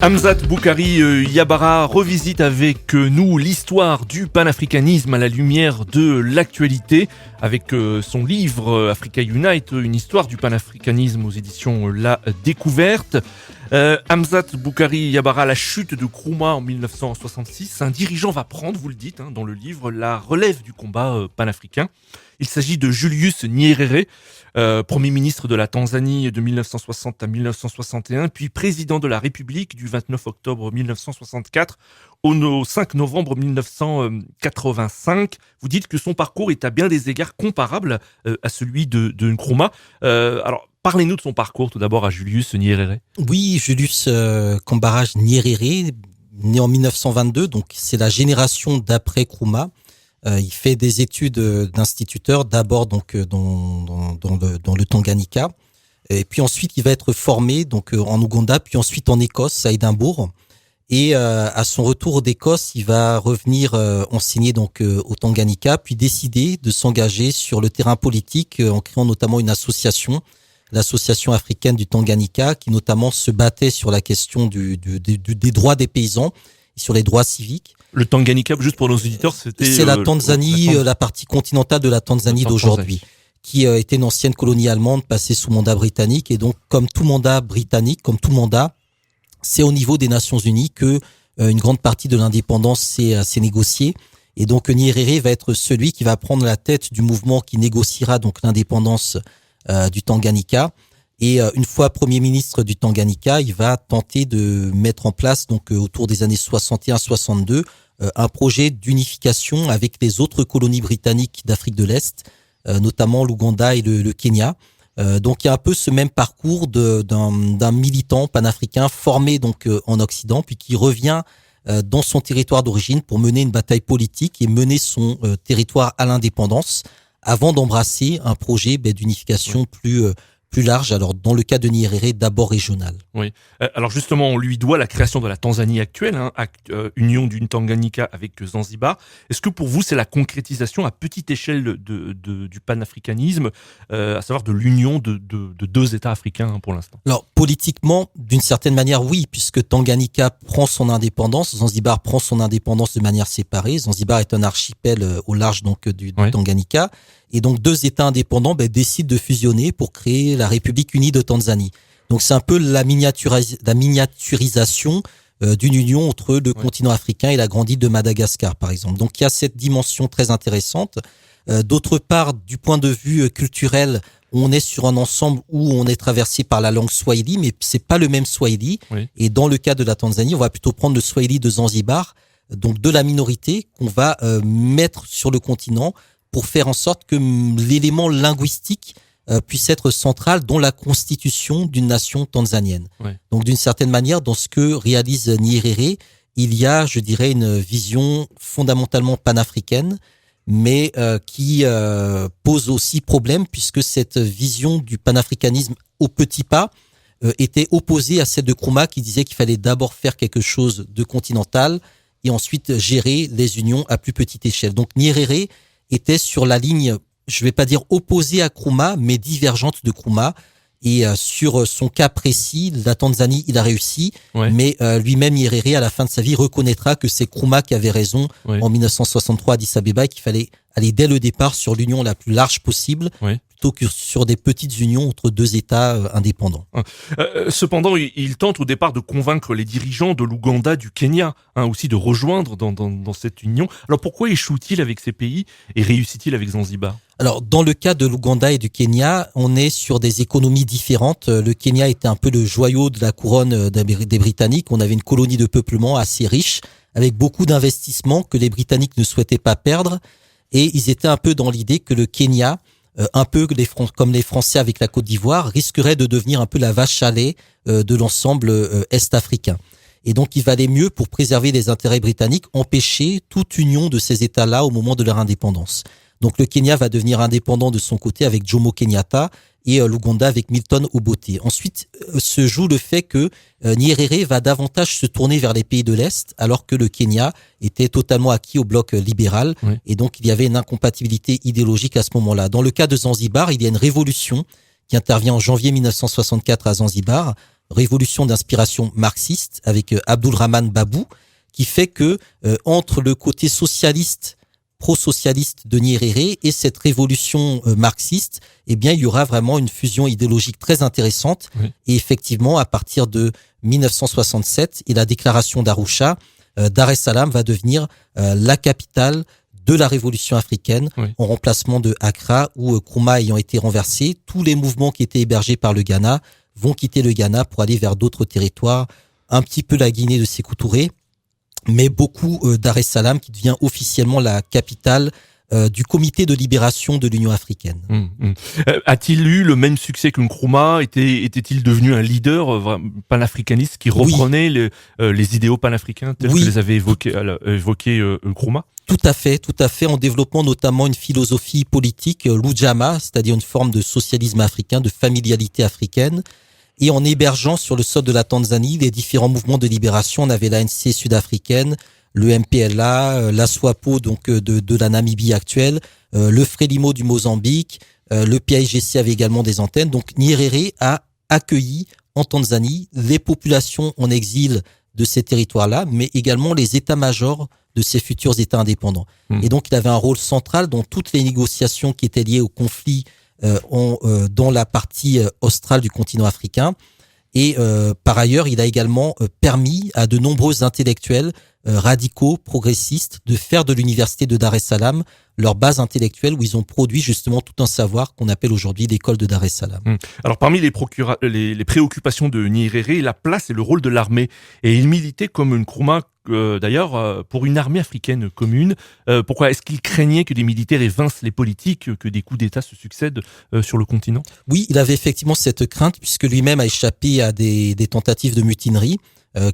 Hamzat Boukari Yabara revisite avec nous l'histoire du panafricanisme à la lumière de l'actualité avec son livre Africa Unite, une histoire du panafricanisme aux éditions La Découverte. Hamzat Boukari Yabara, la chute de Nkrumah en 1966, un dirigeant va prendre, vous le dites dans le livre, la relève du combat panafricain. Il s'agit de Julius Nyerere, Premier ministre de la Tanzanie de 1960 à 1961, puis président de la République du 29 octobre 1964 au 5 novembre 1985. Vous dites que son parcours est à bien des égards comparable à celui de Nkrumah. Alors, parlez-nous de son parcours tout d'abord à Julius Nyerere. Oui, Julius Kambarage Nyerere, né en 1922, donc c'est la génération d'après Nkrumah. Il fait des études d'instituteur, d'abord donc dans le Tanganyika, et puis ensuite il va être formé donc en Ouganda, puis ensuite en Écosse, à Édimbourg. Et à son retour d'Écosse, il va revenir enseigner donc au Tanganyika, puis décider de s'engager sur le terrain politique en créant notamment une association, l'association africaine du Tanganyika, qui notamment se battait sur la question des droits des paysans et sur les droits civiques. Le Tanganyika, juste pour nos auditeurs, c'est la Tanzanie, la partie continentale de la Tanzanie d'aujourd'hui, qui était une ancienne colonie allemande passée sous mandat britannique. Et donc, comme tout mandat britannique, comme tout mandat, c'est au niveau des Nations Unies que une grande partie de l'indépendance s'est négociée. Et donc, Nyerere va être celui qui va prendre la tête du mouvement qui négociera donc l'indépendance du Tanganyika. Et une fois Premier ministre du Tanganyika, il va tenter de mettre en place, donc autour des années 61-62, un projet d'unification avec les autres colonies britanniques d'Afrique de l'Est, notamment l'Ouganda et le Kenya. Donc il y a un peu ce même parcours d'un militant panafricain formé donc en Occident, puis qui revient dans son territoire d'origine pour mener une bataille politique et mener son territoire à l'indépendance, avant d'embrasser un projet d'unification plus large, alors dans le cas de Nyerere, d'abord régional. Oui. Alors justement, on lui doit la création de la Tanzanie actuelle, union d'une Tanganyika avec Zanzibar. Est-ce que pour vous, c'est la concrétisation à petite échelle du panafricanisme, à savoir de l'union de deux États africains pour l'instant? Alors politiquement, d'une certaine manière, oui, puisque Tanganyika prend son indépendance, Zanzibar prend son indépendance de manière séparée. Zanzibar est un archipel au large donc du Tanganyika. Et donc, deux États indépendants décident de fusionner pour créer la République unie de Tanzanie. Donc, c'est un peu la miniaturisation d'une union entre le continent africain et la grande île de Madagascar, par exemple. Donc, il y a cette dimension très intéressante. D'autre part, du point de vue culturel, on est sur un ensemble où on est traversé par la langue swahili, mais c'est pas le même swahili. Oui. Et dans le cas de la Tanzanie, on va plutôt prendre le swahili de Zanzibar, donc de la minorité qu'on va mettre sur le continent, pour faire en sorte que l'élément linguistique puisse être central dans la constitution d'une nation tanzanienne. Ouais. Donc, d'une certaine manière, dans ce que réalise Nyerere, il y a, je dirais, une vision fondamentalement panafricaine, mais qui pose aussi problème, puisque cette vision du panafricanisme au petit pas était opposée à celle de Nkrumah, qui disait qu'il fallait d'abord faire quelque chose de continental et ensuite gérer les unions à plus petite échelle. Donc, Nyerere était sur la ligne, je vais pas dire opposée à Nkrumah, mais divergente de Nkrumah. Et sur son cas précis, la Tanzanie, il a réussi, mais lui-même, Nyerere, à la fin de sa vie, reconnaîtra que c'est Nkrumah qui avait raison en 1963 à Addis Abeba et qu'il fallait aller dès le départ sur l'union la plus large possible, plutôt que sur des petites unions entre deux États indépendants. Cependant, il tente au départ de convaincre les dirigeants de l'Ouganda, du Kenya, aussi de rejoindre dans cette union. Alors pourquoi échoue-t-il avec ces pays et réussit-il avec Zanzibar ? Alors, dans le cas de l'Ouganda et du Kenya, on est sur des économies différentes. Le Kenya était un peu le joyau de la couronne des Britanniques. On avait une colonie de peuplement assez riche, avec beaucoup d'investissements que les Britanniques ne souhaitaient pas perdre. Et ils étaient un peu dans l'idée que le Kenya, un peu comme les Français avec la Côte d'Ivoire, risquerait de devenir un peu la vache à lait de l'ensemble est-africain. Et donc, il valait mieux, pour préserver les intérêts britanniques, empêcher toute union de ces États-là au moment de leur indépendance. Donc le Kenya va devenir indépendant de son côté avec Jomo Kenyatta et l'Ouganda avec Milton Obote. Ensuite se joue le fait que Nyerere va davantage se tourner vers les pays de l'Est, alors que le Kenya était totalement acquis au bloc libéral. Et donc il y avait une incompatibilité idéologique à ce moment-là. Dans le cas de Zanzibar, il y a une révolution qui intervient en janvier 1964 à Zanzibar, révolution d'inspiration marxiste avec Abdulrahman Babou, qui fait que entre le côté socialiste, pro-socialiste de Nyerere et cette révolution marxiste, eh bien, il y aura vraiment une fusion idéologique très intéressante. Oui. Et effectivement, à partir de 1967 et la déclaration d'Arusha, Dar es Salaam va devenir la capitale de la révolution africaine, oui, en remplacement de Accra, où Nkrumah ayant été renversé, tous les mouvements qui étaient hébergés par le Ghana vont quitter le Ghana pour aller vers d'autres territoires, un petit peu la Guinée de Sékou Touré, mais beaucoup Dar es Salaam qui devient officiellement la capitale du comité de libération de l'Union africaine. A-t-il eu le même succès que Nkrumah? Était-il devenu un leader panafricaniste qui reprenait oui, les idéaux panafricains tels oui, que les avait évoqués Nkrumah? Tout à fait, en développant notamment une philosophie politique, l'Ujamaa, c'est-à-dire une forme de socialisme africain, de familialité africaine, et en hébergeant sur le sol de la Tanzanie les différents mouvements de libération. On avait l'ANC sud-africaine, le MPLA, la SWAPO donc de la Namibie actuelle, le Frelimo du Mozambique, le PAIGC avait également des antennes. Donc Nyerere a accueilli en Tanzanie les populations en exil de ces territoires-là, mais également les états-majors de ces futurs États indépendants. Et donc il avait un rôle central dans toutes les négociations qui étaient liées au conflit dans la partie australe du continent africain. Et par ailleurs, il a également permis à de nombreux intellectuels radicaux, progressistes, de faire de l'université de Dar es Salaam leur base intellectuelle où ils ont produit justement tout un savoir qu'on appelle aujourd'hui l'école de Dar es Salaam. Alors parmi les préoccupations de Nyerere, la place et le rôle de l'armée. Et il militait comme Nkrumah d'ailleurs pour une armée africaine commune. Pourquoi est-ce qu'il craignait que des militaires évincent les politiques, que des coups d'État se succèdent sur le continent? Oui, il avait effectivement cette crainte puisque lui-même a échappé à des tentatives de mutinerie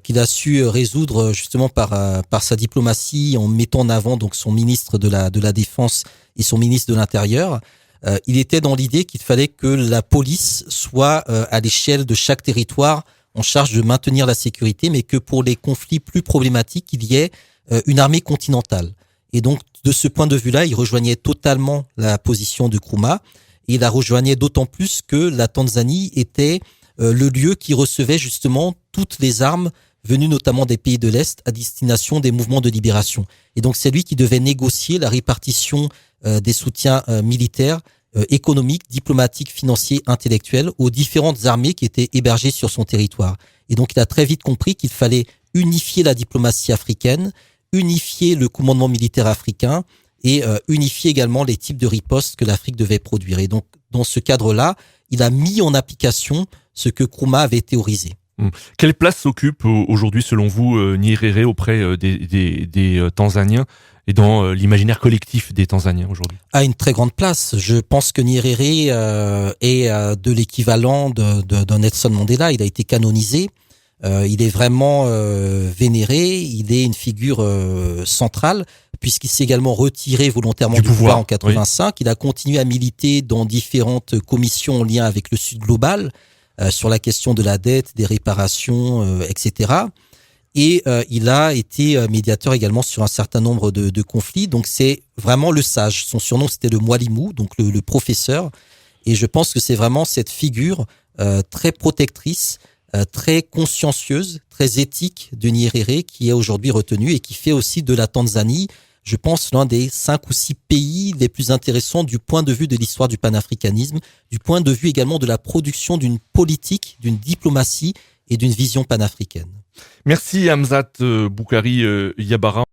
qu'il a su résoudre justement par sa diplomatie en mettant en avant donc son ministre de la Défense et son ministre de l'Intérieur. Il était dans l'idée qu'il fallait que la police soit à l'échelle de chaque territoire en charge de maintenir la sécurité, mais que pour les conflits plus problématiques, il y ait une armée continentale. Et donc, de ce point de vue-là, il rejoignait totalement la position de Nkrumah, et il la rejoignait d'autant plus que la Tanzanie était le lieu qui recevait justement toutes les armes venues notamment des pays de l'Est à destination des mouvements de libération. Et donc, c'est lui qui devait négocier la répartition des soutiens militaires, économiques, diplomatiques, financiers, intellectuels aux différentes armées qui étaient hébergées sur son territoire. Et donc, il a très vite compris qu'il fallait unifier la diplomatie africaine, unifier le commandement militaire africain et unifier également les types de ripostes que l'Afrique devait produire. Et donc, dans ce cadre-là, il a mis en application ce que Nkrumah avait théorisé. Quelle place occupe aujourd'hui, selon vous, Nyerere auprès des Tanzaniens et dans l'imaginaire collectif des Tanzaniens aujourd'hui? À une très grande place. Je pense que Nyerere est de l'équivalent d'un Nelson Mandela. Il a été canonisé. Il est vraiment vénéré. Il est une figure centrale puisqu'il s'est également retiré volontairement du pouvoir en 85. Oui. Il a continué à militer dans différentes commissions en lien avec le Sud global sur la question de la dette, des réparations, etc. Et il a été médiateur également sur un certain nombre de conflits. Donc c'est vraiment le sage. Son surnom c'était le Mwalimu, donc le professeur. Et je pense que c'est vraiment cette figure très protectrice, très consciencieuse, très éthique de Nyerere qui est aujourd'hui retenue et qui fait aussi de la Tanzanie, je pense, l'un des 5 ou 6 pays les plus intéressants du point de vue de l'histoire du panafricanisme, du point de vue également de la production d'une politique, d'une diplomatie et d'une vision panafricaine. Merci Hamzat Boukari Yabara.